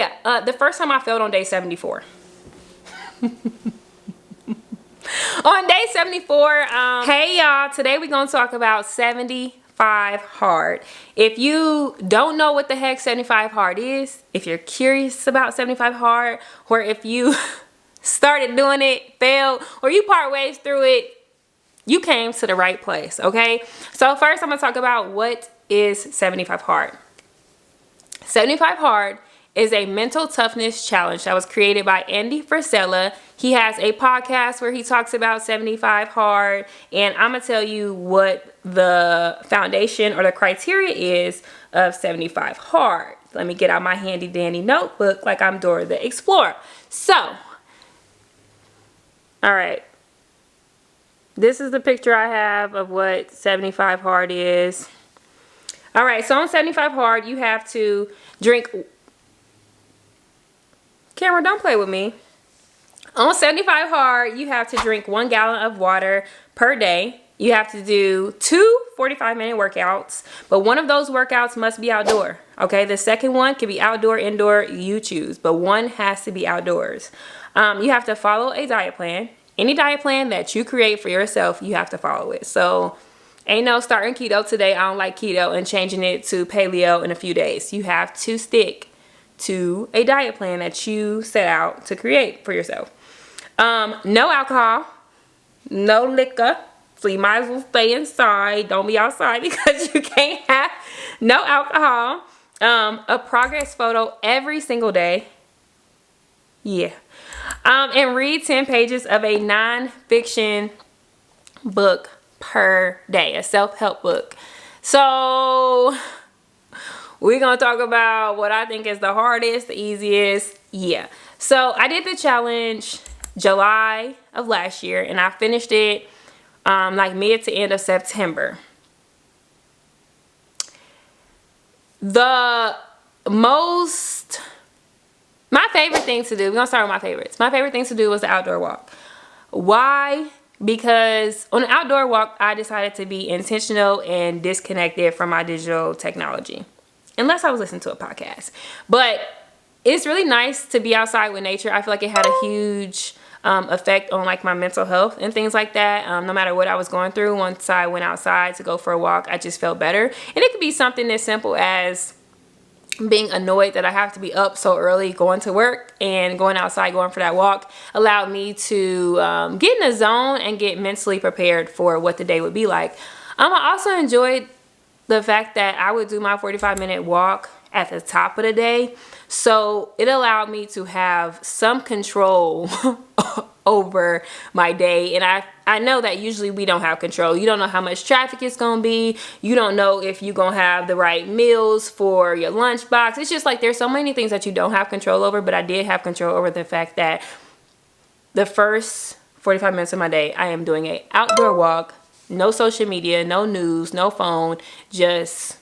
Yeah, the first time I failed on day 74. On day 74, hey y'all, today we're gonna talk about 75 hard. If you don't know what the heck 75 hard is, if you're curious about 75 hard, or if you started doing it, failed, or you part ways through it, you came to the right place, okay? So first I'm gonna talk about what is 75 hard. 75 hard is a mental toughness challenge that was created by Andy Frisella. He has a podcast where he talks about 75 hard, and I'm gonna tell you what the foundation or the criteria is of 75 hard. Let me get out my handy dandy notebook like I'm Dora the Explorer. So, all right. This is the picture I have of what 75 hard is. All right, so on 75 hard, you have to drink. Camera, don't play with me. On 75 hard, you have to drink 1 gallon of water per day. You have to do 2 45-minute workouts, but one of those workouts must be outdoor. Okay, the second one can be outdoor, indoor, you choose, but one has to be outdoors. You have to follow a diet plan. Any diet plan that you create for yourself, you have to follow it. So ain't no starting keto today, I don't like keto, and changing it to paleo in a few days. You have to stick to a diet plan that you set out to create for yourself. No alcohol, no liquor, so you might as well stay inside. Don't be outside because you can't have no alcohol. A progress photo every single day. Yeah. And read 10 pages of a non-fiction book per day, a self-help book. So we're gonna talk about what I think is the hardest, the easiest. Yeah. So I did the challenge July of last year, and I finished it like mid to end of September. My favorite thing to do, we're gonna start with my favorites. My favorite thing to do was the outdoor walk. Why? Because on an outdoor walk, I decided to be intentional and disconnected from my digital technology. Unless I was listening to a podcast. But it's really nice to be outside with nature. I feel like it had a huge effect on like my mental health and things like that. No matter what I was going through, once I went outside to go for a walk, I just felt better. And it could be something as simple as being annoyed that I have to be up so early going to work, and going outside, going for that walk allowed me to get in the zone and get mentally prepared for what the day would be like. I also enjoyed the fact that I would do my 45-minute walk at the top of the day. So it allowed me to have some control over my day. And I know that usually we don't have control. You don't know how much traffic it's going to be. You don't know if you're going to have the right meals for your lunchbox. It's just like there's so many things that you don't have control over. But I did have control over the fact that the first 45 minutes of my day, I am doing an outdoor walk. No social media, no news, no phone, just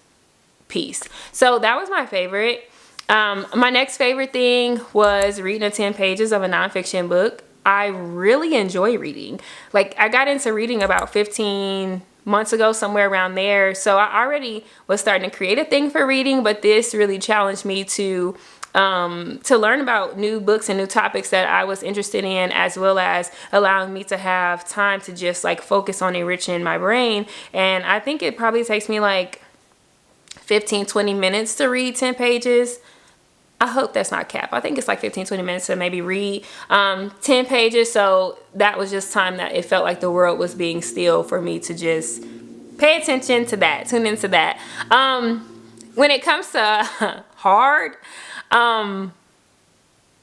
peace. So that was my favorite. My next favorite thing was reading the 10 pages of a nonfiction book. I really enjoy reading. Like, I got into reading about 15 months ago, somewhere around there. So I already was starting to create a thing for reading, but this really challenged me to learn about new books and new topics that I was interested in, as well as allowing me to have time to just like focus on enriching my brain. And I think it probably takes me like 15-20 minutes to read 10 pages. I hope that's not cap. I think it's like 15-20 minutes to maybe read 10 pages. So that was just time that it felt like the world was being still for me to just pay attention to that, tune into that. When it comes to hard, the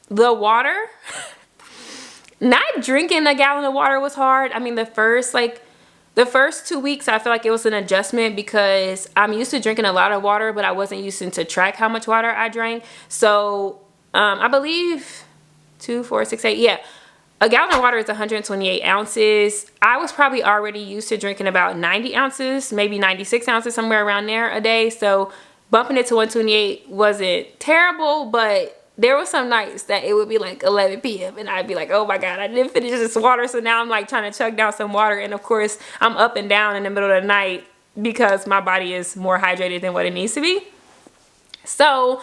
water, not drinking a gallon of water was hard. I mean, the first 2 weeks, I feel like it was an adjustment because I'm used to drinking a lot of water, but I wasn't used to track how much water I drank. So I believe 2, 4, 6, 8, yeah. A gallon of water is 128 ounces. I was probably already used to drinking about 90 ounces, maybe 96 ounces, somewhere around there a day. So bumping it to 128 wasn't terrible, but there were some nights that it would be like 11 p.m. and I'd be like, oh my God, I didn't finish this water. So now I'm like trying to chug down some water. And of course, I'm up and down in the middle of the night because my body is more hydrated than what it needs to be. So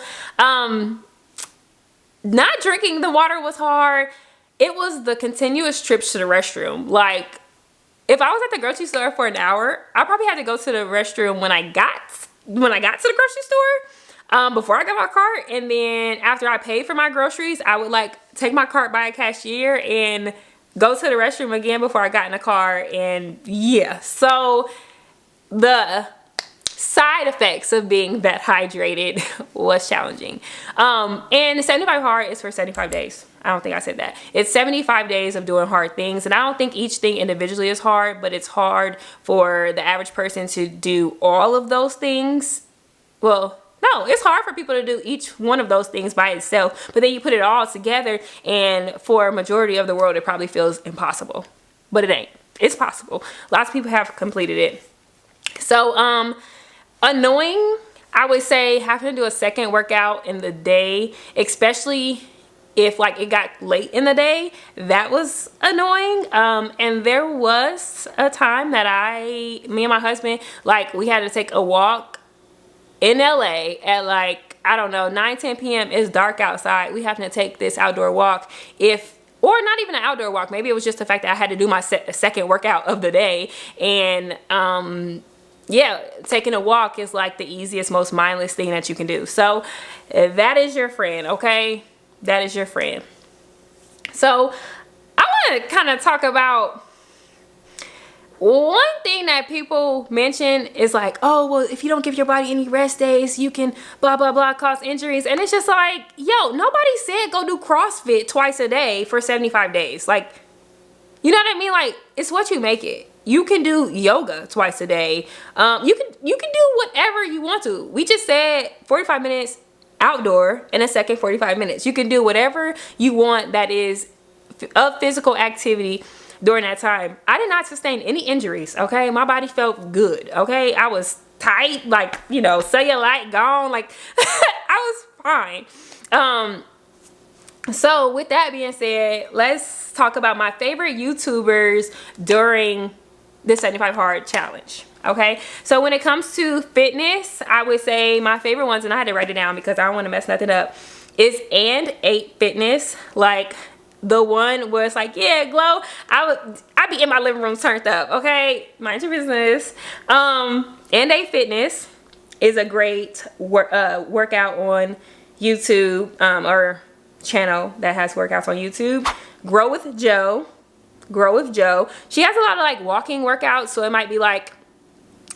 not drinking the water was hard. It was the continuous trips to the restroom. Like, if I was at the grocery store for an hour, I probably had to go to the restroom when I got to the grocery store, before I got my cart. And then after I paid for my groceries, I would like take my cart by a cashier and go to the restroom again before I got in the car. And yeah, so the side effects of being that hydrated was challenging. And 75 hard is for 75 days. I don't think I said that. It's 75 days of doing hard things, and I don't think each thing individually is hard, but it's hard for the average person to do all of those things. Well, no, it's hard for people to do each one of those things by itself, but then you put it all together, and for a majority of the world, it probably feels impossible. But it ain't. It's possible. Lots of people have completed it. So, annoying, I would say having to do a second workout in the day, especially if like it got late in the day, that was annoying. And there was a time that me and my husband, like we had to take a walk in LA at like, I don't know, 9-10 p.m. It's dark outside. We having to take this outdoor walk or not even an outdoor walk. Maybe it was just the fact that I had to do my second workout of the day. And yeah, taking a walk is like the easiest, most mindless thing that you can do. So that is your friend, okay? That is your friend. So I want to kind of talk about one thing that people mention is like, oh, well, if you don't give your body any rest days, you can blah, blah, blah, cause injuries. And it's just like, yo, nobody said go do CrossFit twice a day for 75 days. Like, you know what I mean? Like, it's what you make it. You can do yoga twice a day. You can do whatever you want to. We just said 45 minutes outdoor and a second 45 minutes. You can do whatever you want that is of physical activity during that time. I did not sustain any injuries, okay? My body felt good, okay? I was tight, like, you know, cellulite gone, like, I was fine. So with that being said, let's talk about my favorite YouTubers during the 75 hard challenge. Okay, so when it comes to fitness, I would say my favorite ones, and I had to write it down because I don't want to mess nothing up, is And 8 Fitness. Like the one where it's like, yeah, Glow, I'd be in my living room turned up, okay? Mind your business. And 8 Fitness is a great workout on YouTube, or channel that has workouts on YouTube. Grow with Jo. She has a lot of like walking workouts, so it might be like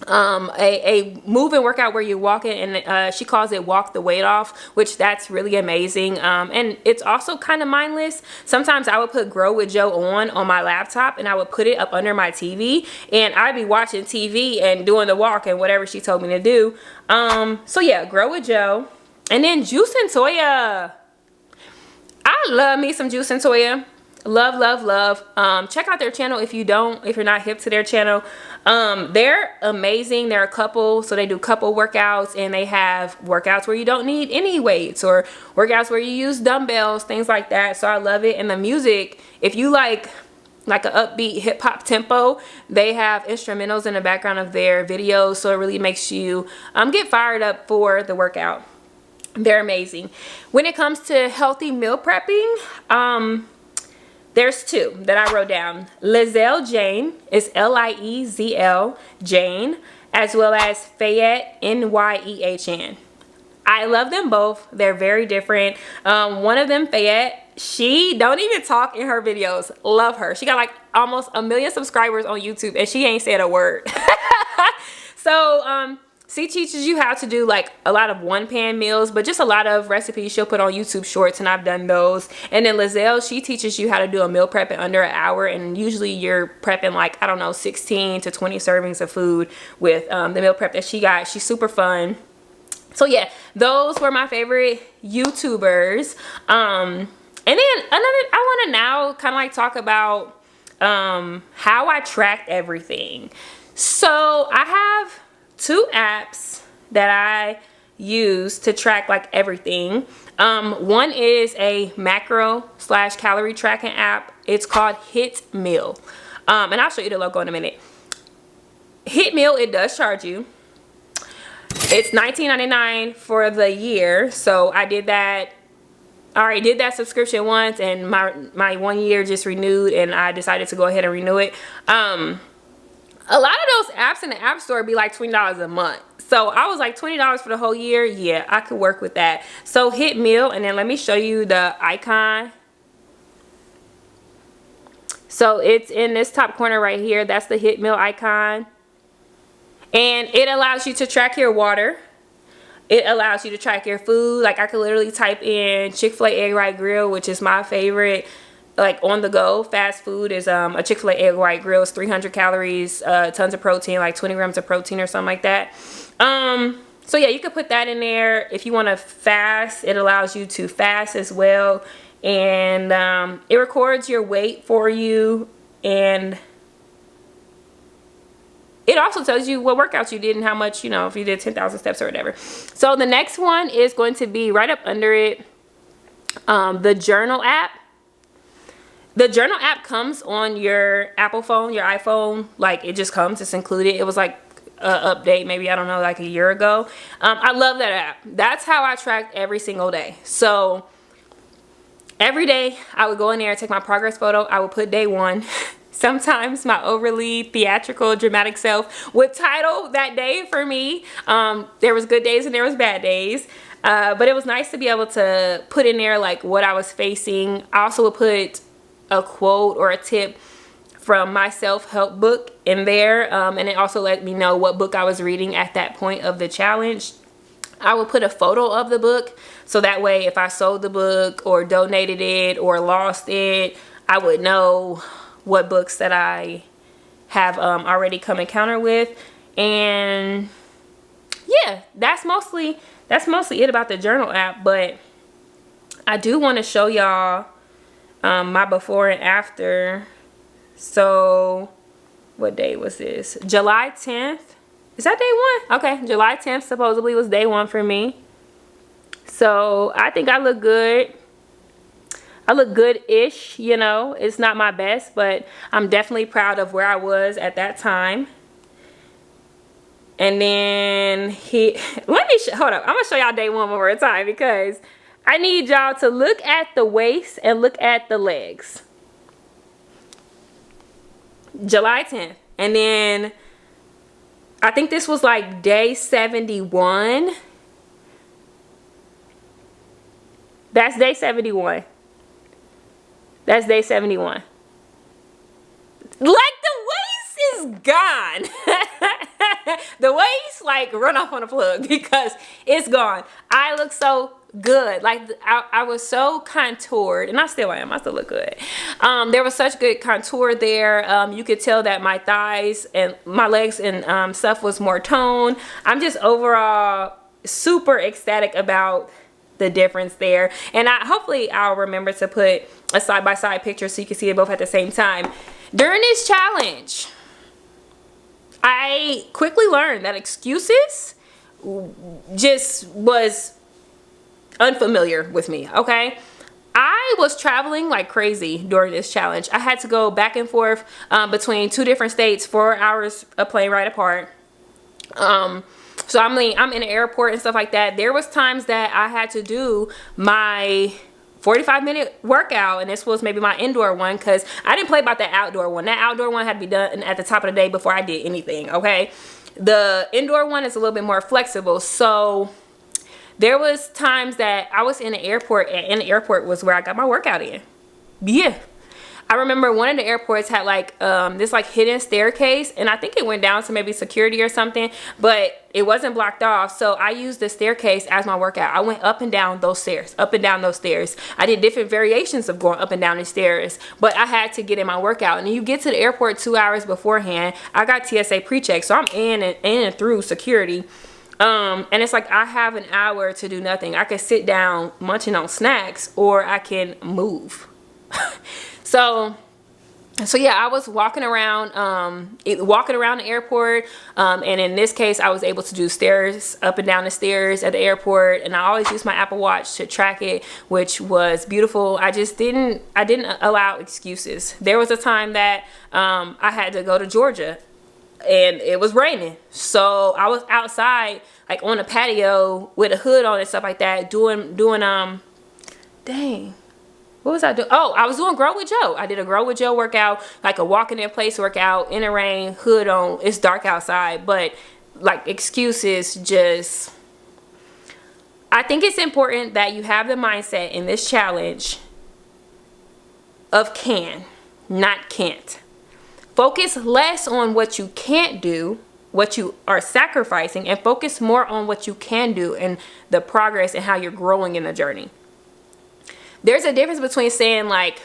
a moving workout where you're walking, and she calls it walk the weight off, which that's really amazing. And it's also kind of mindless. Sometimes I would put Grow with Jo on my laptop, and I would put it up under my TV, and I'd be watching TV and doing the walk and whatever she told me to do. So yeah, Grow with Jo. And then Juice and Toya. I love me some Juice and Toya. Love. Check out their channel if you're not hip to their channel. They're amazing. They're a couple, so they do couple workouts, and they have workouts where you don't need any weights, or workouts where you use dumbbells, things like that. So I love it. And the music, if you like an upbeat hip hop tempo, they have instrumentals in the background of their videos, so it really makes you get fired up for the workout. They're amazing. When it comes to healthy meal prepping, there's two that I wrote down. Lizelle Jane is L-I-E-Z-L Jane, as well as Fayette, N-Y-E-H-N. I love them both. They're very different. One of them, Fayette, she don't even talk in her videos. Love her. She got like almost 1 million subscribers on YouTube, and she ain't said a word. So, she teaches you how to do like a lot of one-pan meals, but just a lot of recipes she'll put on YouTube Shorts, and I've done those. And then Lizelle, she teaches you how to do a meal prep in under an hour, and usually you're prepping like, I don't know, 16 to 20 servings of food with the meal prep that she got. She's super fun. So yeah, those were my favorite YouTubers. And then I want to now kind of like talk about how I tracked everything. So I have 2 apps that I use to track like everything. One is a macro/calorie tracking app. It's called Hit Meal. And I'll show you the logo in a minute. Hit Meal, it does charge you. It's $19.99 for the year. So I did that I already did that subscription once, and my 1 year just renewed, and I decided to go ahead and renew it. A lot of those apps in the App Store be like $20 a month. So I was like, $20 for the whole year. Yeah, I could work with that. So hit meal, and then let me show you the icon. So it's in this top corner right here. That's the hit meal icon. And it allows you to track your water. It allows you to track your food. Like I could literally type in Chick-fil-A Egg White Grill, which is my favorite, like on the go fast food is a Chick-fil-A Egg White Grill. Is 300 calories, tons of protein, like 20 grams of protein or something like that. So yeah, you could put that in there. If you want to fast, it allows you to fast as well. And it records your weight for you, and it also tells you what workouts you did and how much, you know, if you did 10,000 steps or whatever. So the next one is going to be right up under it, the Journal app. The Journal app comes on your Apple phone, your iPhone. Like it just comes, it's included. It was like an update, maybe, I don't know, like a year ago. I love that app. That's how I tracked every single day. So every day I would go in there and take my progress photo. I would put day 1. Sometimes my overly theatrical, dramatic self would title that day for me. There was good days and there was bad days. But it was nice to be able to put in there like what I was facing. I also would put a quote or a tip from my self-help book in there. And it also let me know what book I was reading at that point of the challenge. I would put a photo of the book, so that way if I sold the book or donated it or lost it, I would know what books that I have already come encounter with. And yeah, that's mostly it about the Journal app. But I do want to show y'all my before and after. So what day was this? July 10th. Is that day 1? Okay, July 10th supposedly was day 1 for me. So I think I look good. I look good-ish, you know. It's not my best, but I'm definitely proud of where I was at that time. And then hold up. I'm going to show y'all day 1 one more time because I need y'all to look at the waist and look at the legs. July 10th. And then I think this was like day 71. That's day 71. That's day 71. Like the waist is gone. The waist like run off on a plug because it's gone. I look so good. Like I was so contoured, and I still am. I still look good. There was such good contour there. You could tell that my thighs and my legs and stuff was more toned. I'm just overall super ecstatic about the difference there. And hopefully I'll remember to put a side-by-side picture so you can see it both at the same time. During this challenge, I quickly learned that excuses just was unfamiliar with me, okay? I was traveling like crazy during this challenge. I had to go back and forth between 2 different states, 4 hours a plane ride apart. So I'm in the airport and stuff like that. There was times that I had to do my 45-minute workout, and this was maybe my indoor one because I didn't play about that outdoor one. That outdoor one had to be done at the top of the day before I did anything, okay? The indoor one is a little bit more flexible. So there was times that I was in the airport, and in the airport was where I got my workout in. Yeah. I remember one of the airports had like this like hidden staircase, and I think it went down to maybe security or something, but it wasn't blocked off. So I used the staircase as my workout. I went up and down those stairs, up and down those stairs. I did different variations of going up and down the stairs, but I had to get in my workout. And you get to the airport 2 hours beforehand. I got TSA pre-check, so I'm in and through security. And it's like I have an hour to do nothing. I could sit down munching on snacks, or I can move. So yeah, I was walking around the airport, and in this case I was able to do stairs, up and down the stairs at the airport, and I always use my Apple Watch to track it, which was beautiful. I didn't allow excuses. There was a time that I had to go to Georgia, and it was raining, so I was outside like on a patio with a hood on and stuff like that, doing Dang. What was I doing? Oh, I was doing Grow with Joe. I did a Grow with Joe workout, like a walking in place workout in the rain, hood on. It's dark outside, but like excuses just... I think it's important that you have the mindset in this challenge of can, not can't. Focus less on what you can't do, what you are sacrificing, and focus more on what you can do and the progress and how you're growing in the journey. There's a difference between saying like,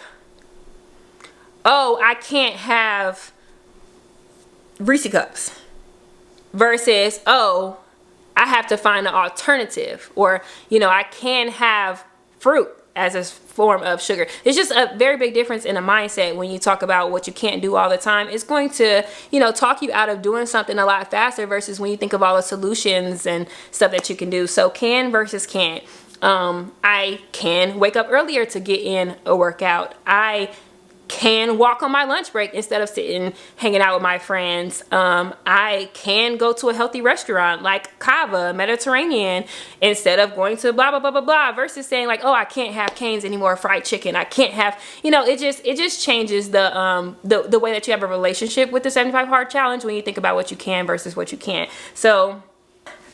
oh, I can't have Reese cups versus, oh, I have to find an alternative, or, you know, I can have fruit as a form of sugar. It's just a very big difference in a mindset when you talk about what you can't do all the time. It's going to, you know, talk you out of doing something a lot faster versus when you think of all the solutions and stuff that you can do. So can versus can't. I can wake up earlier to get in a workout. I can walk on my lunch break instead of sitting hanging out with my friends. I can go to a healthy restaurant like Cava Mediterranean instead of going to blah blah blah blah blah, versus saying like, oh, I can't have Cane's anymore, fried chicken. I can't have, you know, it just changes the way that you have a relationship with the 75 Hard Challenge when you think about what you can versus what you can't. So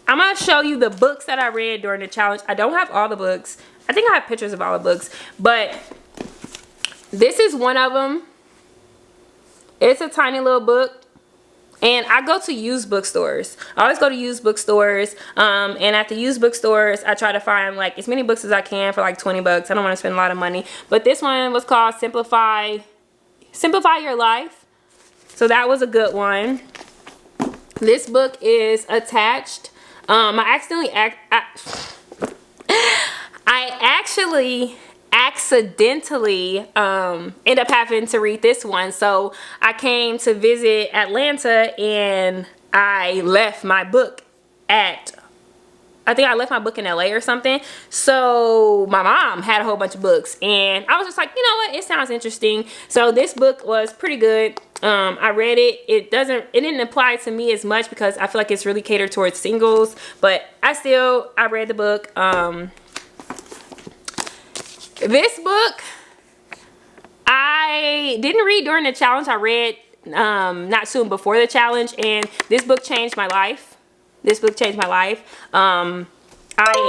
I'm gonna show you the books that I read during the challenge. I don't have all the books. I think I have pictures of all the books, but this is one of them. It's a tiny little book, and I go to used bookstores. I always go to used bookstores, and at the used bookstores, I try to find like as many books as I can for like 20 bucks. I don't want to spend a lot of money, but this one was called Simplify Your Life. So that was a good one. This book is attached. I actually accidentally end up having to read this one. So I came to visit Atlanta and I left my book at, I think I left my book in LA or something. So my mom had a whole bunch of books and I was just like, you know what, it sounds interesting. So this book was pretty good. I read it. It didn't apply to me as much because I feel like it's really catered towards singles, but I read the book. This book I didn't read during the challenge. I read not soon before the challenge, and this book changed my life. This book changed my life. I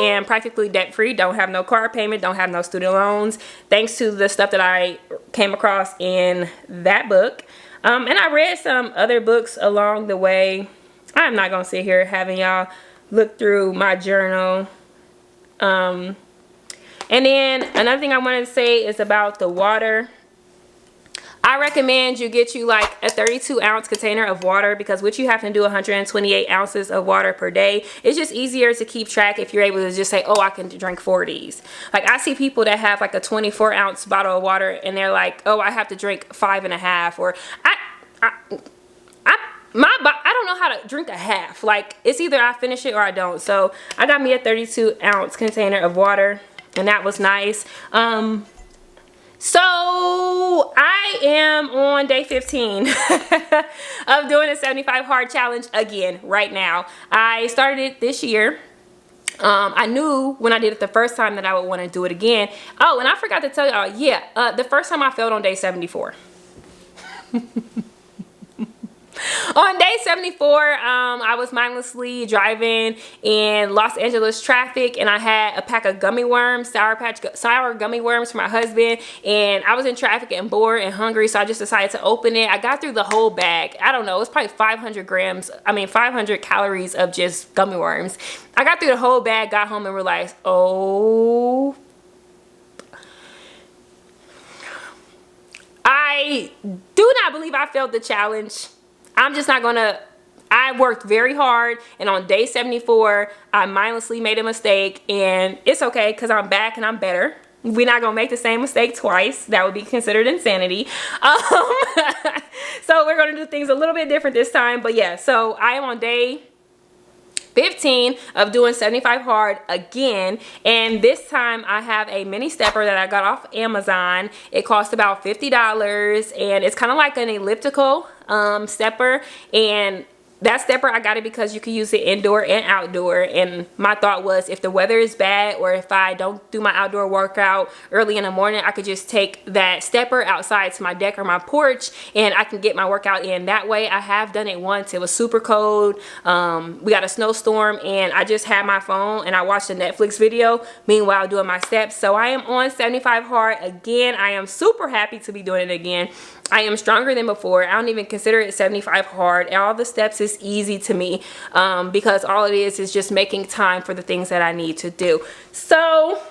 am practically debt free, don't have no car payment, don't have no student loans, thanks to the stuff that I came across in that book. And I read some other books along the way. I'm not gonna sit here having y'all look through my journal. And then another thing I wanted to say is about the water. I recommend you get you like a 32 ounce container of water, because what you have to do 128 ounces of water per day. It's just easier to keep track if you're able to just say, oh, I can drink 4 of these. Like I see people that have like a 24 ounce bottle of water and they're like, oh, I have to drink 5.5, or I don't know how to drink a half. Like it's either I finish it or I don't. So I got me a 32 ounce container of water, and that was nice. So I am on day 15 of doing a 75 Hard Challenge again right now. I started it this year. I knew when I did it the first time that I would want to do it again. Oh, and I forgot to tell y'all, yeah, the first time I failed on day 74. On day 74, I was mindlessly driving in Los Angeles traffic, and I had a pack of gummy worms, sour gummy worms for my husband, and I was in traffic and bored and hungry, so I just decided to open it. I got through the whole bag. I don't know, it was probably 500 calories of just gummy worms. I got through the whole bag, got home and realized, oh, I do not believe I failed the challenge. I'm just not gonna, I worked very hard, and on day 74, I mindlessly made a mistake, and it's okay because I'm back and I'm better. We're not gonna make the same mistake twice. That would be considered insanity. So we're gonna do things a little bit different this time, but yeah, so I am on day 15 of doing 75 Hard again, and this time I have a mini stepper that I got off Amazon. It cost about $50, and it's kind of like an elliptical stepper, and that stepper, I got it because you can use it indoor and outdoor. And my thought was, if the weather is bad or if I don't do my outdoor workout early in the morning, I could just take that stepper outside to my deck or my porch and I can get my workout in that way. I have done it once. It was super cold. We got a snowstorm and I just had my phone and I watched a Netflix video meanwhile doing my steps. So I am on 75 hard again. I am super happy to be doing it again. I am stronger than before. I don't even consider it 75 hard. All the steps is easy to me because all it is just making time for the things that I need to do. So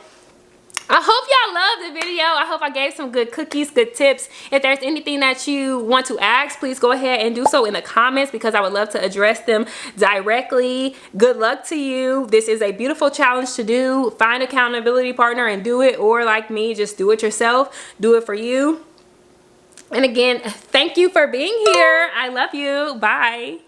I hope y'all loved the video. I hope I gave some good cookies, good tips. If there's anything that you want to ask, please go ahead and do so in the comments because I would love to address them directly. Good luck to you. This is a beautiful challenge to do. Find an accountability partner and do it, or like me, just do it yourself. Do it for you. And again, thank you for being here. I love you. Bye.